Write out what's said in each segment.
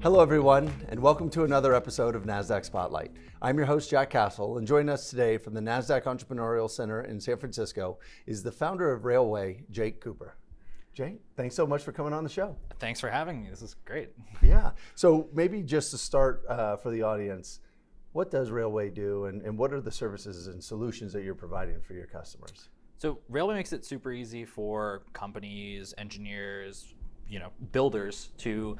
Hello everyone, and welcome to another episode of Nasdaq Spotlight. I'm your host, Jack Castle, and joining us today from the Nasdaq Entrepreneurial Center in San Francisco is the founder of Railway, Jake Cooper. Jake, thanks so much for coming on the show. Thanks for having me. This is great. Yeah, so maybe just to start for the audience, what does Railway do, and what are the services and solutions that you're providing for your customers? So Railway makes it super easy for companies, engineers, builders to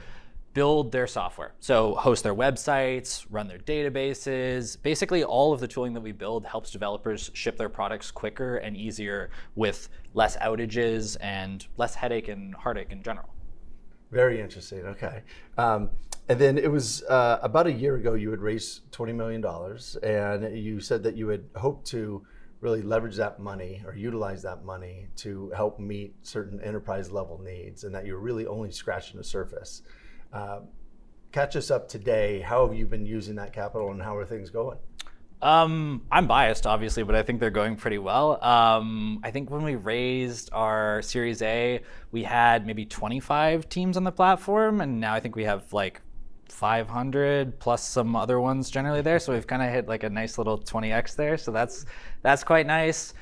build their software. So host their websites, run their databases. Basically, all of the tooling that we build helps developers ship their products quicker and easier with less outages and less headache and heartache in general. Very interesting, okay. And then it was about a year ago you had raised $20 million, and you said that you had hoped to really leverage that money or utilize that money to help meet certain enterprise level needs, and that you're really only scratching the surface. Catch us up today. How have you been using that capital, and how are things going? I'm biased, obviously, but I think they're going pretty well. I think when we raised our Series A, we had maybe 25 teams on the platform, and now I think we have like 500 plus some other ones generally there. So we've kind of hit like a nice little 20x there. So that's quite nice.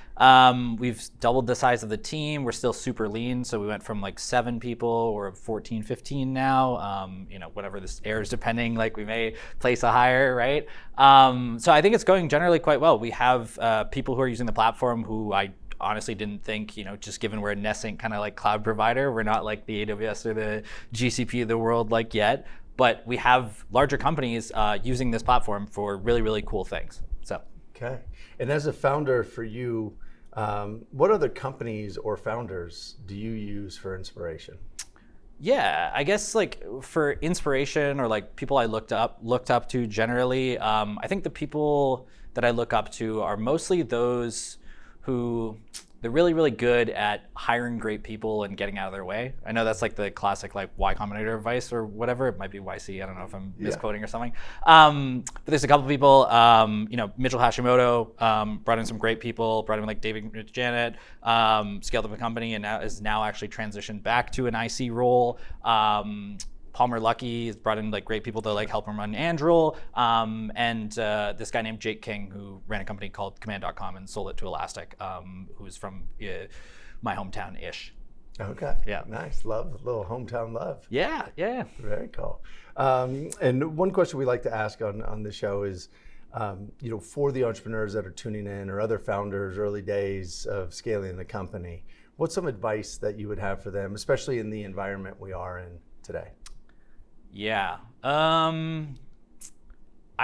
We've doubled the size of the team. We're still super lean. So we went from like 7 people, we're 14, 15 now. Whatever this airs, depending, like we may place a hire, right? So I think it's going generally quite well. We have people who are using the platform who I honestly didn't think, just given we're a nascent kind of like cloud provider, we're not like the AWS or the GCP of the world like yet. But we have larger companies using this platform for really, really cool things. So, okay. And as a founder for you, what other companies or founders do you use for inspiration? Yeah, I guess like for inspiration or like people I looked up to generally, I think the people that I look up to are mostly those who they're really, really good at hiring great people and getting out of their way. I know that's like the classic like Y Combinator advice or whatever. It might be YC. I don't know if I'm misquoting or something. But there's a couple people, Mitchell Hashimoto brought in some great people, brought in like David Janet, scaled up a company and is now actually transitioned back to an IC role. Palmer Luckey has brought in like great people to like help him run Anduril, and this guy named Jake King who ran a company called Command.com and sold it to Elastic, who's from my hometown-ish. Okay. Yeah. Nice. Love, a little hometown love. Yeah. Very cool. And one question we like to ask on the show is, for the entrepreneurs that are tuning in or other founders, early days of scaling the company, what's some advice that you would have for them, especially in the environment we are in today? Yeah, I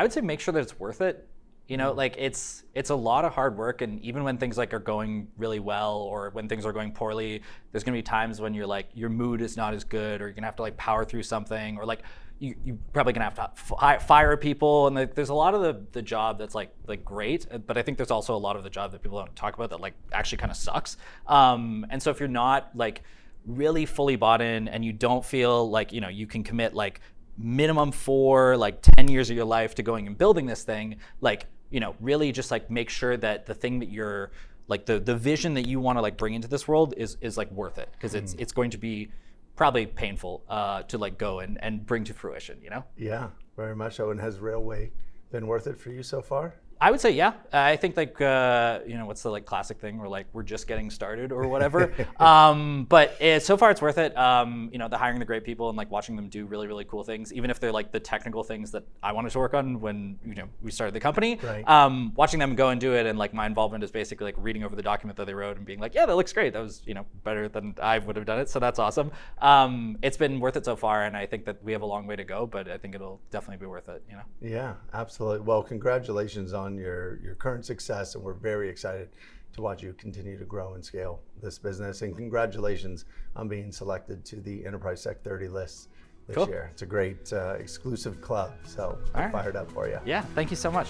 would say make sure that it's worth it. Like it's a lot of hard work, and even when things like are going really well or when things are going poorly, there's gonna be times when you're like your mood is not as good, or you're gonna have to like power through something, or like you probably gonna have to fire people, and there's a lot of the job that's like great, but I think there's also a lot of the job that people don't talk about that like actually kind of sucks. And so if you're not like really fully bought in and you don't feel like you can commit like minimum 4 like 10 years of your life to going and building this thing, like really just like make sure that the thing that you're like the vision that you want to like bring into this world is like worth it, because it's going to be probably painful to like go and bring to fruition. Yeah, very much so. And has Railway been worth it for you so far? I would say, yeah. I think like, what's the like classic thing where like we're just getting started or whatever. But so far it's worth it. The hiring the great people and like watching them do really, really cool things, even if they're like the technical things that I wanted to work on when, we started the company. Right. Watching them go and do it, and like my involvement is basically like reading over the document that they wrote and being like, yeah, that looks great. That was, better than I would have done it. So that's awesome. It's been worth it so far, and I think that we have a long way to go, but I think it'll definitely be worth it, Yeah, absolutely. Well, congratulations on your current success, and we're very excited to watch you continue to grow and scale this business, and congratulations on being selected to the Enterprise Sec 30 list this year. It's a great exclusive club, so I'm fired up for you. Yeah, thank you so much.